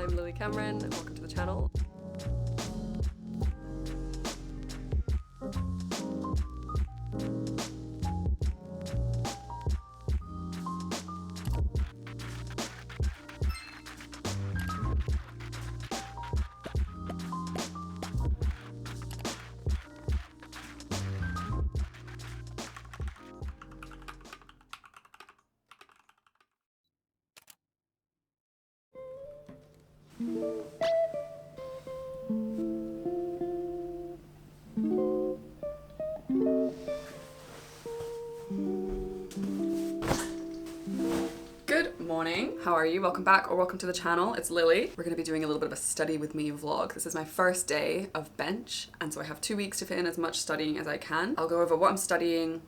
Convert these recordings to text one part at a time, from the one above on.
I'm Lily Cameron, welcome to the channel. Good morning, how are you? Welcome back or welcome to the channel. It's Lily. We're going to be doing a little bit of a study with me vlog. This is my first day of bench, and so I have 2 weeks to fit in as much studying as I can. I'll go over what I'm studying,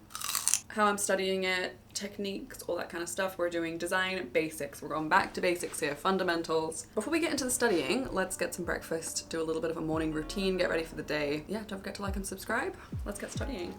how I'm studying it, techniques, all that kind of stuff. We're doing design basics. We're going back to basics here, fundamentals. Before we get into the studying, let's get some breakfast, do a little bit of a morning routine, get ready for the day. Yeah, don't forget to like and subscribe. Let's get studying.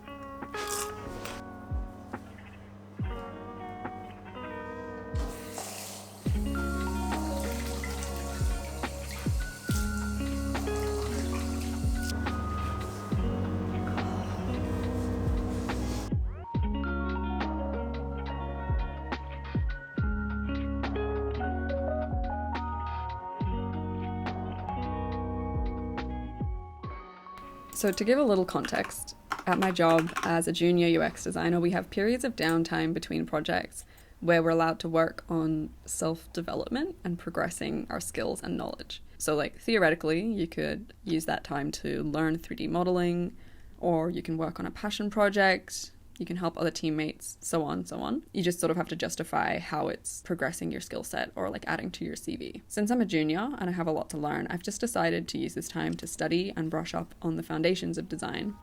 So to give a little context, at my job as a junior UX designer, we have periods of downtime between projects where we're allowed to work on self-development and progressing our skills and knowledge. So like theoretically, you could use that time to learn 3D modeling, or you can work on a passion project, you can help other teammates, so on, so on. You just sort of have to justify how it's progressing your skill set or like adding to your CV. Since I'm a junior and I have a lot to learn, I've just decided to use this time to study and brush up on the foundations of design.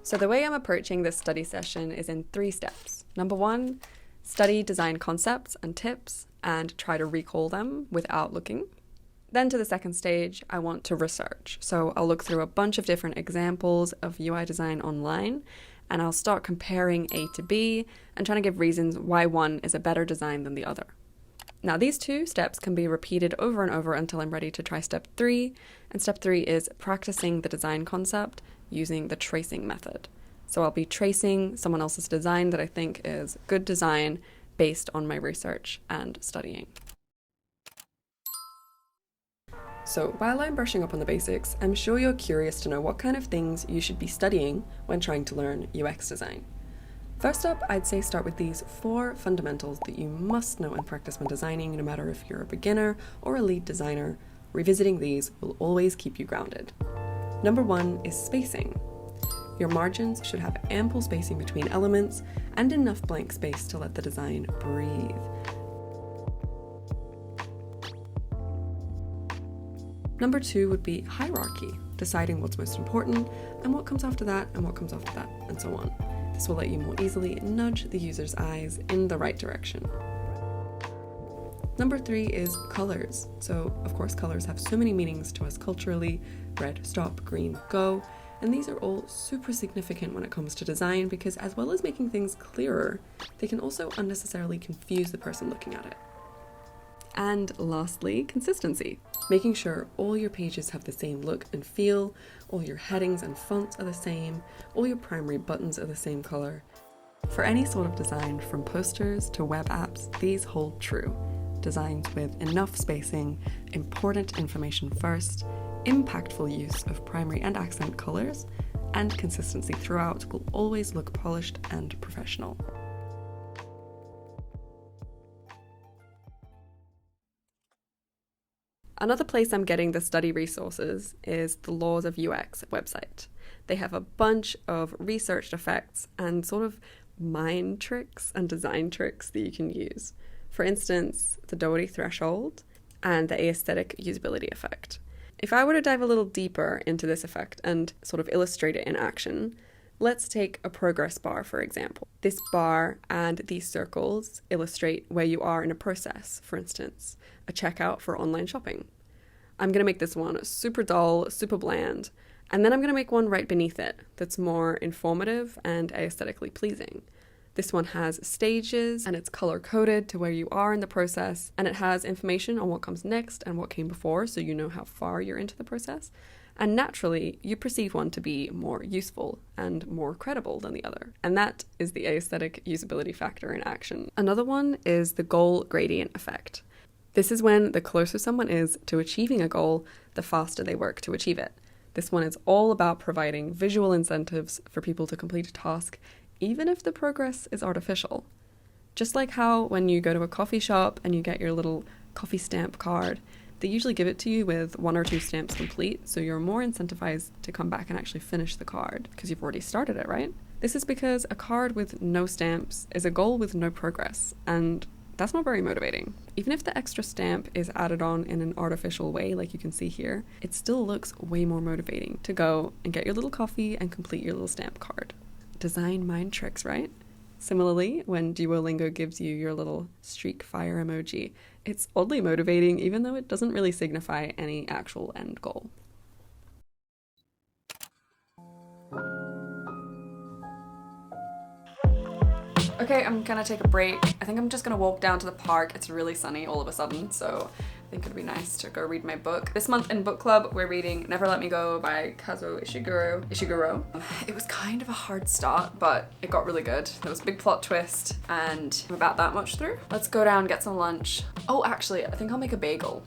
So the way I'm approaching this study session is in 3 steps. Number 1, study design concepts and tips and try to recall them without looking. Then to the second stage, I want to research. So I'll look through a bunch of different examples of UI design online, and I'll start comparing A to B and trying to give reasons why one is a better design than the other. Now these 2 steps can be repeated over and over until I'm ready to try step 3, and step 3 is practicing the design concept using the tracing method. So I'll be tracing someone else's design that I think is good design based on my research and studying. So while I'm brushing up on the basics, I'm sure you're curious to know what kind of things you should be studying when trying to learn UX design. First up, I'd say start with these 4 fundamentals that you must know and practice when designing, no matter if you're a beginner or a lead designer. Revisiting these will always keep you grounded. Number 1 is spacing. Your margins should have ample spacing between elements and enough blank space to let the design breathe. Number 2 would be hierarchy, deciding what's most important and what comes after that and what comes after that, and so on. This will let you more easily nudge the user's eyes in the right direction. Number 3 is colors. So, of course, colors have so many meanings to us culturally: red, stop, green, go. And these are all super significant when it comes to design because as well as making things clearer, they can also unnecessarily confuse the person looking at it. And lastly, consistency. Making sure all your pages have the same look and feel, all your headings and fonts are the same, all your primary buttons are the same color. For any sort of design, from posters to web apps, these hold true. Designs with enough spacing, important information first, impactful use of primary and accent colors, and consistency throughout will always look polished and professional. Another place I'm getting the study resources is the Laws of UX website. They have a bunch of researched effects and sort of mind tricks and design tricks that you can use. For instance, the Doherty threshold and the aesthetic usability effect. If I were to dive a little deeper into this effect and sort of illustrate it in action, let's take a progress bar, for example. This bar and these circles illustrate where you are in a process, for instance, a checkout for online shopping. I'm going to make this one super dull, super bland, And then I'm going to make one right beneath it that's more informative and aesthetically pleasing. This one has stages and it's color coded to where you are in the process, and it has information on what comes next and what came before, so you know how far you're into the process. And naturally, you perceive one to be more useful and more credible than the other. And that is the aesthetic usability factor in action. Another one is the goal gradient effect. This is when the closer someone is to achieving a goal, the faster they work to achieve it. This one is all about providing visual incentives for people to complete a task, even if the progress is artificial. Just like how when you go to a coffee shop and you get your little coffee stamp card, they usually give it to you with 1 or 2 stamps complete, so you're more incentivized to come back and actually finish the card because you've already started it, right? This is because a card with no stamps is a goal with no progress, and that's not very motivating. Even if the extra stamp is added on in an artificial way, like you can see here, it still looks way more motivating to go and get your little coffee and complete your little stamp card. Design mind tricks, right? Similarly, when Duolingo gives you your little streak fire emoji, it's oddly motivating even though it doesn't really signify any actual end goal. Okay, I'm gonna take a break. I think I'm just gonna walk down to the park. It's really sunny all of a sudden, so I think it'd be nice to go read my book. This month in book club, we're reading Never Let Me Go by Kazuo Ishiguro. It was kind of a hard start, but it got really good. There was a big plot twist, and I'm about that much through. Let's go down, get some lunch. Oh, actually, I think I'll make a bagel.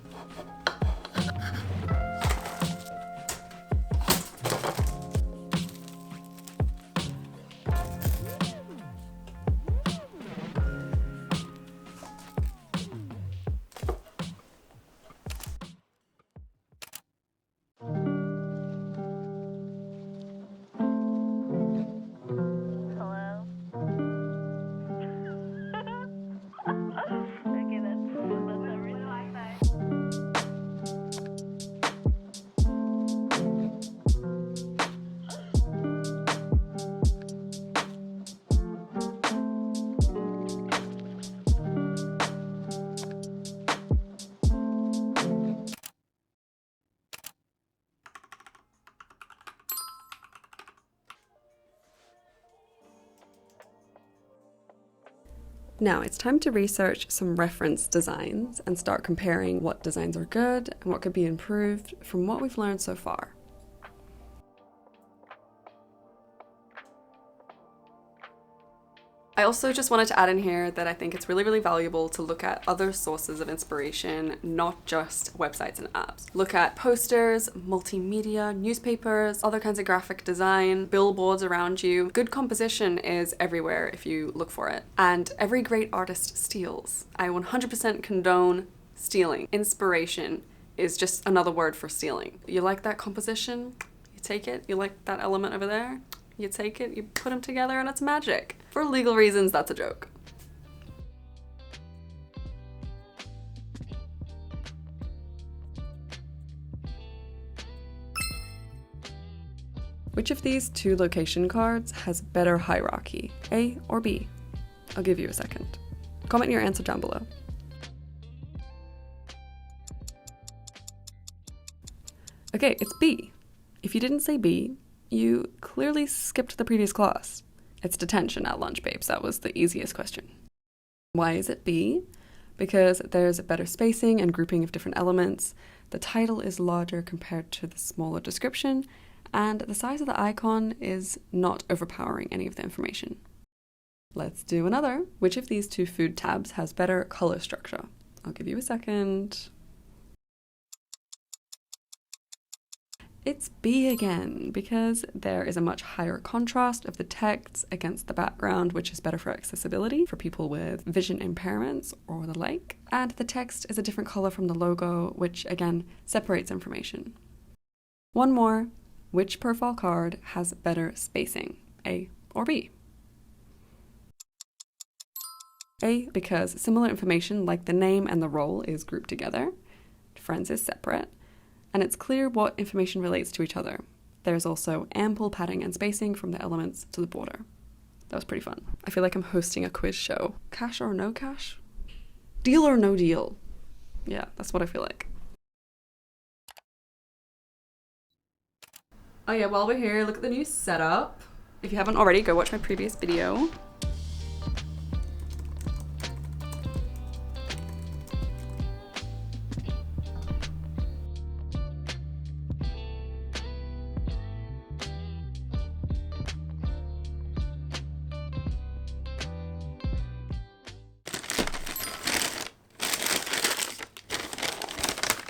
Now it's time to research some reference designs and start comparing what designs are good and what could be improved from what we've learned so far. I also just wanted to add in here that I think it's really, really valuable to look at other sources of inspiration, not just websites and apps. Look at posters, multimedia, newspapers, other kinds of graphic design, billboards around you. Good composition is everywhere if you look for it. And every great artist steals. I 100% condone stealing. Inspiration is just another word for stealing. You like that composition? You take it. You like that element over there? You take it, you put them together, and it's magic. For legal reasons, that's a joke. Which of these 2 location cards has better hierarchy, A or B? I'll give you a second. Comment your answer down below. Okay, it's B. If you didn't say B, you clearly skipped the previous class. It's detention at lunch, babes. That was the easiest question. Why is it B? Because there's better spacing and grouping of different elements, the title is larger compared to the smaller description, and the size of the icon is not overpowering any of the information. Let's do another. Which of these 2 food tabs has better color structure? I'll give you a second. It's B again, because there is a much higher contrast of the text against the background, which is better for accessibility for people with vision impairments or the like. And the text is a different color from the logo, which again separates information. One more. Which profile card has better spacing, A or B? A, because similar information like the name and the role is grouped together. Friends is separate. And it's clear what information relates to each other. There's also ample padding and spacing from the elements to the border. That was pretty fun. I feel like I'm hosting a quiz show. Cash or no cash? Deal or no deal? Yeah, that's what I feel like. Oh yeah, while we're here, look at the new setup. If you haven't already, go watch my previous video.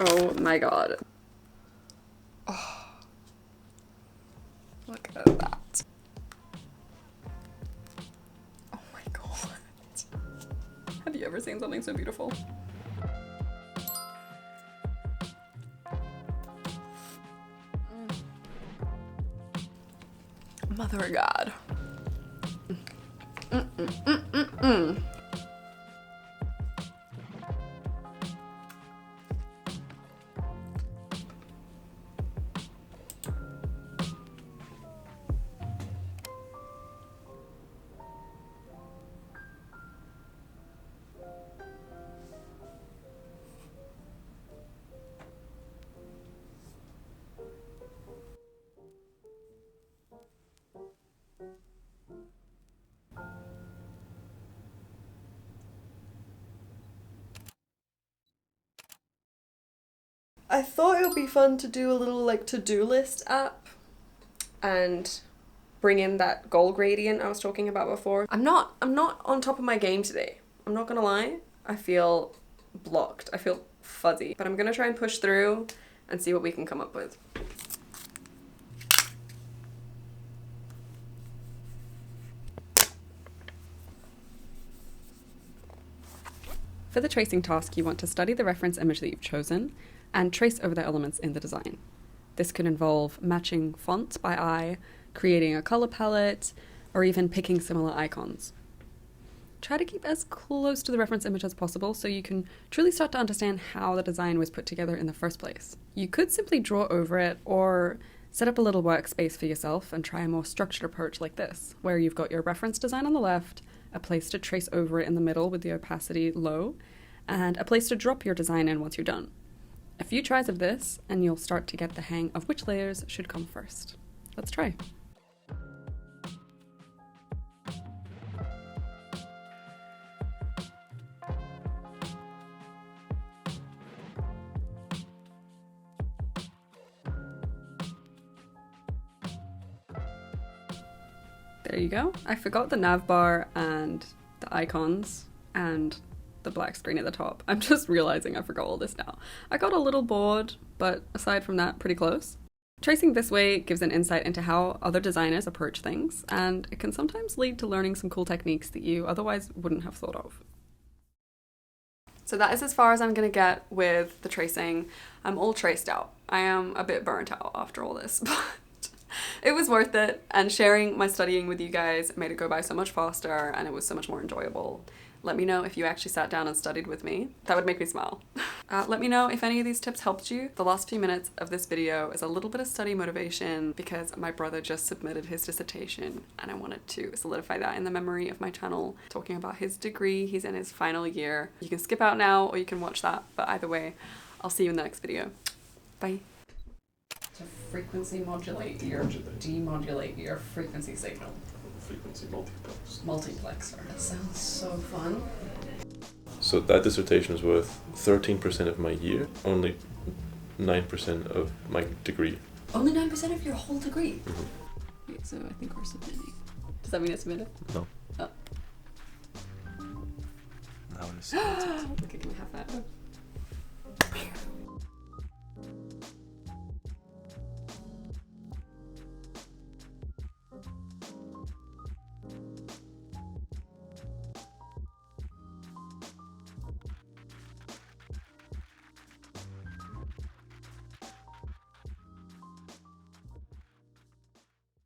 Oh my god. Oh. Look at that. Oh my god. Have you ever seen something so beautiful? Mother of God. I thought it would be fun to do a little like to-do list app and bring in that goal gradient I was talking about before. I'm not on top of my game today. I'm not gonna lie. I feel blocked. I feel fuzzy, but I'm gonna try and push through and see what we can come up with. For the tracing task, you want to study the reference image that you've chosen and trace over the elements in the design. This could involve matching fonts by eye, creating a color palette, or even picking similar icons. Try to keep as close to the reference image as possible so you can truly start to understand how the design was put together in the first place. You could simply draw over it or set up a little workspace for yourself and try a more structured approach like this, where you've got your reference design on the left, a place to trace over it in the middle with the opacity low, and a place to drop your design in once you're done. A few tries of this and you'll start to get the hang of which layers should come first. Let's try. There you go. I forgot the nav bar and the icons and the black screen at the top. I'm just realizing I forgot all this now. I got a little bored, but aside from that, pretty close. Tracing this way gives an insight into how other designers approach things, and it can sometimes lead to learning some cool techniques that you otherwise wouldn't have thought of. So that is as far as I'm gonna get with the tracing. I'm all traced out. I am a bit burnt out after all this, but it was worth it, and sharing my studying with you guys made it go by so much faster and it was so much more enjoyable. Let me know if you actually sat down and studied with me. That would make me smile. Let me know if any of these tips helped you. The last few minutes of this video is a little bit of study motivation because my brother just submitted his dissertation and I wanted to solidify that in the memory of my channel, talking about his degree. He's in his final year. You can skip out now or you can watch that, but either way, I'll see you in the next video. Bye. To frequency modulate your demodulate your frequency signal. Frequency multiplex. Multiplexer. That sounds so fun. So that dissertation is worth 13% of my year, only 9% of my degree. Only 9% of your whole degree? Mm-hmm. Wait, so I think we're submitting. Does that mean it's submitted? No. Oh. Now it is submitted. Okay, can we have that?